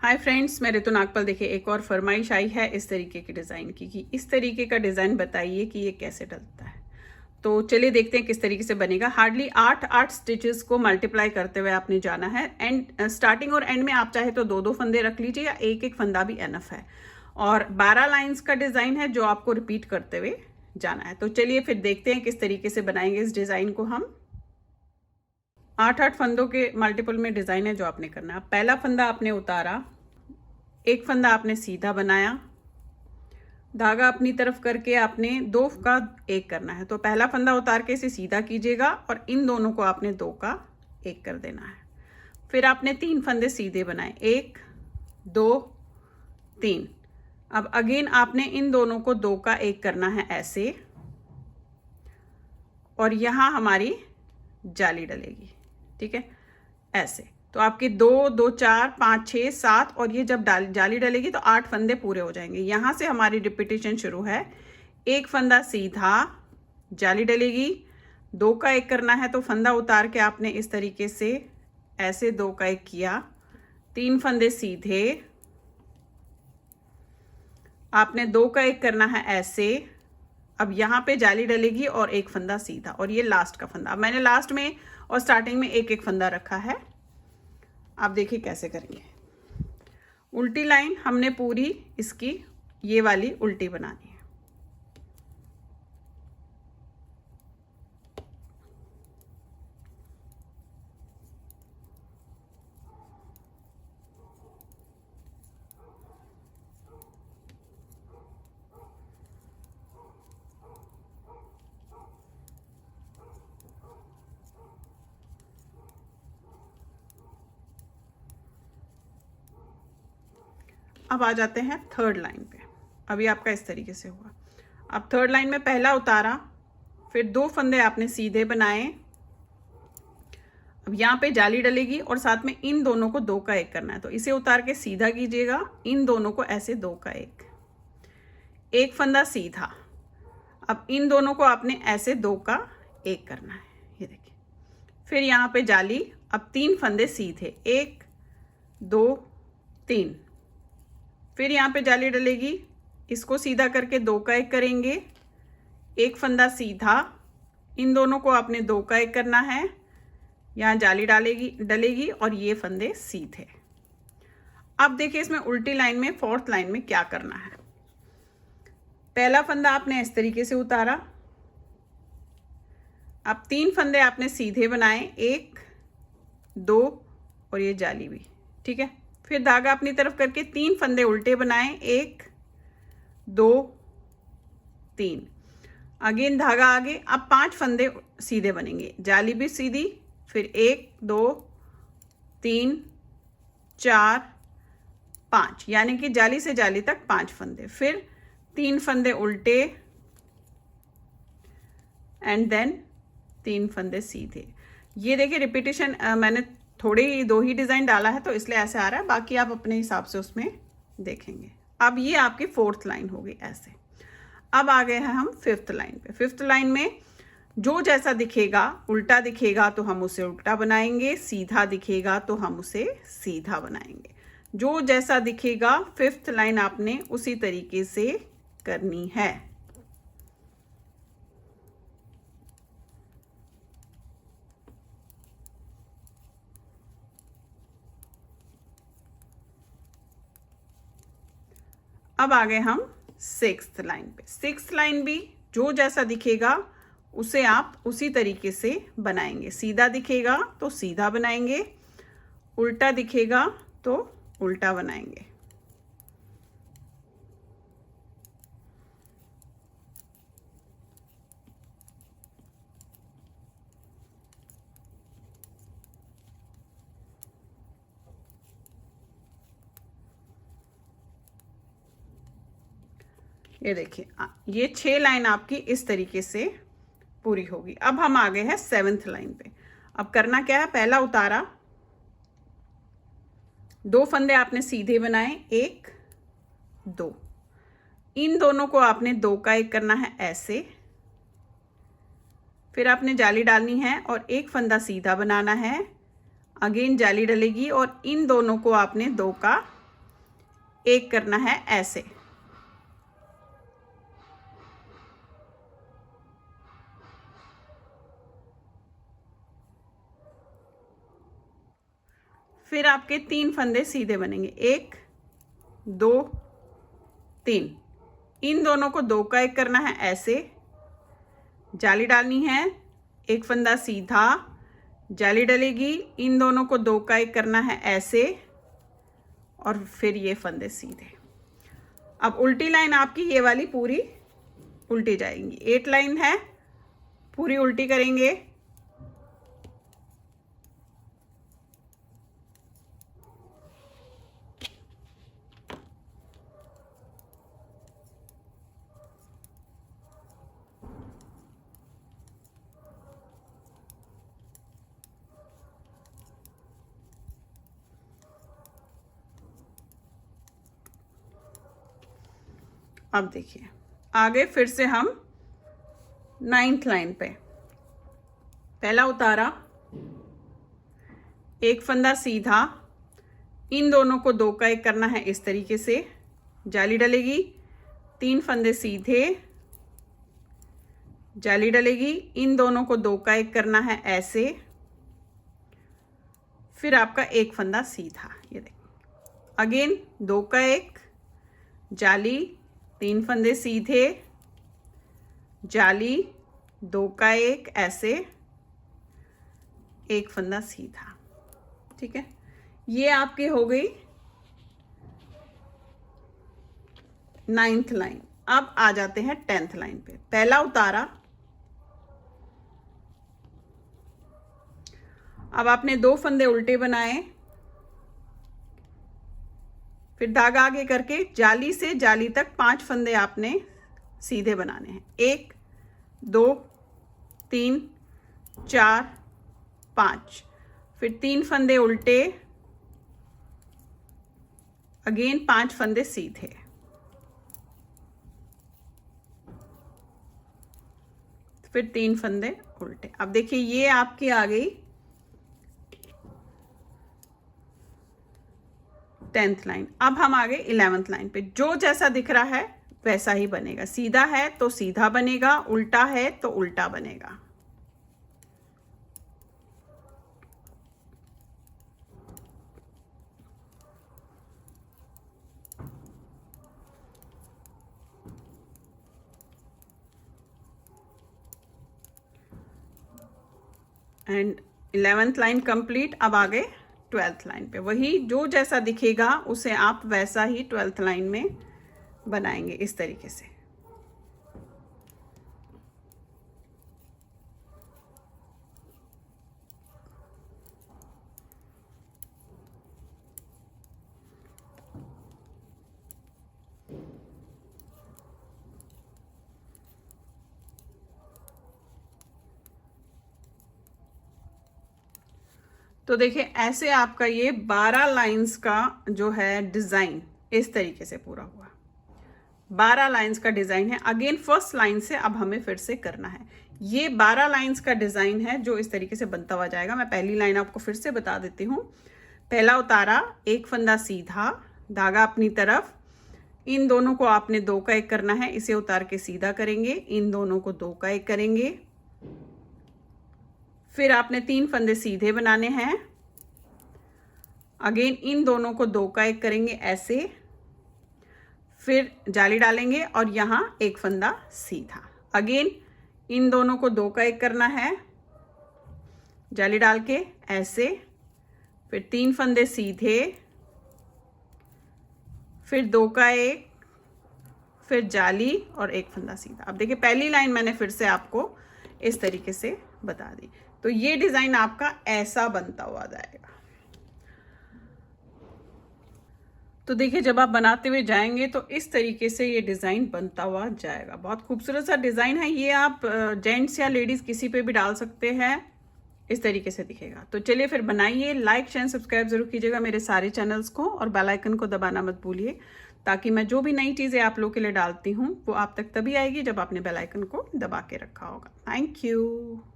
Hi friends, मैं ऋतु नागपाल। देखिए, एक और फरमाइश आई है इस तरीके के डिज़ाइन की कि इस तरीके का डिज़ाइन बताइए कि ये कैसे डलता है। तो चलिए देखते हैं किस तरीके से बनेगा। हार्डली 8 स्टिचेस को मल्टीप्लाई करते हुए आपने जाना है। एंड स्टार्टिंग और एंड में आप चाहे तो 2 फंदे रख लीजिए या एक फंदा भी एनफ है। और 12 लाइन्स का डिज़ाइन है जो आपको रिपीट करते हुए जाना है। तो चलिए फिर देखते हैं किस तरीके से बनाएंगे इस डिज़ाइन को हम। 8 फंदों के मल्टीपल में डिज़ाइन है जो आपने करना है। पहला फंदा आपने उतारा, एक फंदा आपने सीधा बनाया, धागा अपनी तरफ करके आपने 2 का 1 करना है। तो पहला फंदा उतार के इसे सीधा कीजिएगा और इन दोनों को आपने 2 का 1 कर देना है। फिर आपने 3 फंदे सीधे बनाए, 1 2 3। अब अगेन आपने इन दोनों को 2 का 1 करना है ऐसे, और यहाँ हमारी जाली डलेगी। ठीक है, ऐसे। तो आपके 2 2 4 5 6 7 और ये जब जाली डलेगी तो 8 फंदे पूरे हो जाएंगे। यहाँ से हमारी रिपीटेशन शुरू है। एक फंदा सीधा, जाली डलेगी, 2 का 1 करना है तो फंदा उतार के आपने इस तरीके से ऐसे 2 का 1 किया। 3 फंदे सीधे, आपने 2 का 1 करना है ऐसे। अब यहाँ पे जाली डलेगी और एक फंदा सीधा, और ये लास्ट का फंदा। अब मैंने लास्ट में और स्टार्टिंग में एक फंदा रखा है। आप देखिए कैसे करेंगे। उल्टी लाइन हमने पूरी इसकी ये वाली उल्टी बनानी है। अब आ जाते हैं थर्ड लाइन पे। अभी आपका इस तरीके से हुआ। अब थर्ड लाइन में पहला उतारा, फिर 2 फंदे आपने सीधे बनाए। अब यहाँ पे जाली डलेगी और साथ में इन दोनों को 2 का 1 करना है। तो इसे उतार के सीधा कीजिएगा, इन दोनों को ऐसे 2 का 1, एक फंदा सीधा। अब इन दोनों को आपने ऐसे 2 का 1 करना है, ये देखिए। फिर यहाँ पे जाली, अब 3 फंदे सीधे, 1 2 3। फिर यहाँ पे जाली डलेगी, इसको सीधा करके 2 का 1 करेंगे, एक फंदा सीधा, इन दोनों को आपने 2 का 1 करना है। यहाँ जाली डलेगी और ये फंदे सीधे। अब देखिए इसमें उल्टी लाइन में फोर्थ लाइन में क्या करना है। पहला फंदा आपने इस तरीके से उतारा। अब 3 फंदे आपने सीधे बनाए, 1 2 और ये जाली भी। ठीक है, फिर धागा अपनी तरफ करके 3 फंदे उल्टे बनाए, 1 2 3। अगेन धागा आगे। अब 5 फंदे सीधे बनेंगे, जाली भी सीधी, फिर 1 2 3 4 5, यानी कि जाली से जाली तक 5 फंदे। फिर 3 फंदे उल्टे एंड देन 3 फंदे सीधे। ये देखिए रिपीटेशन मैंने थोड़े ही 2 ही डिज़ाइन डाला है तो इसलिए ऐसे आ रहा है, बाकी आप अपने हिसाब से उसमें देखेंगे। अब ये आपकी फोर्थ लाइन होगी ऐसे। अब आ गए हैं हम फिफ्थ लाइन पे। फिफ्थ लाइन में जो जैसा दिखेगा, उल्टा दिखेगा तो हम उसे उल्टा बनाएंगे, सीधा दिखेगा तो हम उसे सीधा बनाएंगे। जो जैसा दिखेगा फिफ्थ लाइन आपने उसी तरीके से करनी है। अब आ गए हम सिक्स्थ लाइन पे। सिक्स्थ लाइन भी जो जैसा दिखेगा उसे आप उसी तरीके से बनाएंगे। सीधा दिखेगा तो सीधा बनाएंगे, उल्टा दिखेगा तो उल्टा बनाएंगे। ये देखिए, ये 6 लाइन आपकी इस तरीके से पूरी होगी। अब हम आ गए हैं 7th लाइन पे। अब करना क्या है, पहला उतारा, 2 फंदे आपने सीधे बनाए, 1 2। इन दोनों को आपने 2 का 1 करना है ऐसे। फिर आपने जाली डालनी है और एक फंदा सीधा बनाना है। अगेन जाली डलेगी और इन दोनों को आपने 2 का एक करना है ऐसे। फिर आपके 3 फंदे सीधे बनेंगे, 1 2 3। इन दोनों को 2 का 1 करना है ऐसे, जाली डालनी है, एक फंदा सीधा, जाली डलेगी, इन दोनों को 2 का 1 करना है ऐसे, और फिर ये फंदे सीधे। अब उल्टी लाइन आपकी ये वाली पूरी उल्टी जाएंगी। 8 लाइन है, पूरी उल्टी करेंगे। अब देखिए आगे फिर से हम 9th लाइन पे पहला उतारा, एक फंदा सीधा, इन दोनों को 2 का 1 करना है इस तरीके से, जाली डलेगी, 3 फंदे सीधे, जाली डलेगी, इन दोनों को 2 का 1 करना है ऐसे, फिर आपका एक फंदा सीधा, ये देखिए अगेन 2 का 1, जाली, 3 फंदे सीधे, जाली, 2 का 1 ऐसे, एक फंदा सीधा। ठीक है, ये आपकी हो गई 9th लाइन। अब आ जाते हैं 10th लाइन पे। पहला उतारा, अब आपने 2 फंदे उल्टे बनाए, फिर धागा आगे करके जाली से जाली तक 5 फंदे आपने सीधे बनाने हैं, 1 2 3 4 5, फिर 3 फंदे उल्टे, अगेन 5 फंदे सीधे, फिर 3 फंदे उल्टे। अब देखिए ये आपकी आ गई 10th लाइन। अब हम आ गए 11th लाइन पे। जो जैसा दिख रहा है वैसा ही बनेगा, सीधा है तो सीधा बनेगा, उल्टा है तो उल्टा बनेगा। And 11th line complete. अब आ गए 12th लाइन पे। वही जो जैसा दिखेगा उसे आप वैसा ही 12th लाइन में बनाएंगे इस तरीके से। तो देखिए ऐसे आपका ये 12 लाइंस का जो है डिज़ाइन इस तरीके से पूरा हुआ। 12 लाइंस का डिज़ाइन है। अगेन फर्स्ट लाइन से अब हमें फिर से करना है। ये 12 लाइंस का डिज़ाइन है जो इस तरीके से बनता हुआ जाएगा। मैं पहली लाइन आपको फिर से बता देती हूँ। पहला उतारा, एक फंदा सीधा, धागा अपनी तरफ, इन दोनों को आपने 2 का 1 करना है, इसे उतार के सीधा करेंगे, इन दोनों को 2 का 1 करेंगे, फिर आपने 3 फंदे सीधे बनाने हैं, अगेन इन दोनों को 2 का 1 करेंगे ऐसे, फिर जाली डालेंगे और यहाँ एक फंदा सीधा, अगेन इन दोनों को 2 का 1 करना है, जाली डाल के ऐसे, फिर 3 फंदे सीधे, फिर 2 का 1, फिर जाली और एक फंदा सीधा। अब देखिए पहली लाइन मैंने फिर से आपको इस तरीके से बता दी। तो ये डिज़ाइन आपका ऐसा बनता हुआ जाएगा। तो देखिए जब आप बनाते हुए जाएंगे तो इस तरीके से ये डिज़ाइन बनता हुआ जाएगा। बहुत खूबसूरत सा डिज़ाइन है। ये आप जेंट्स या लेडीज़ किसी पे भी डाल सकते हैं, इस तरीके से दिखेगा। तो चलिए फिर बनाइए। लाइक शेयर सब्सक्राइब जरूर कीजिएगा मेरे सारे चैनल्स को, और बेल आइकन को दबाना मत भूलिए, ताकि मैं जो भी नई चीज़ें आप लोग के लिए डालती हूँ वो आप तक तभी आएगी जब आपने बेल आइकन को दबा के रखा होगा। Thank you.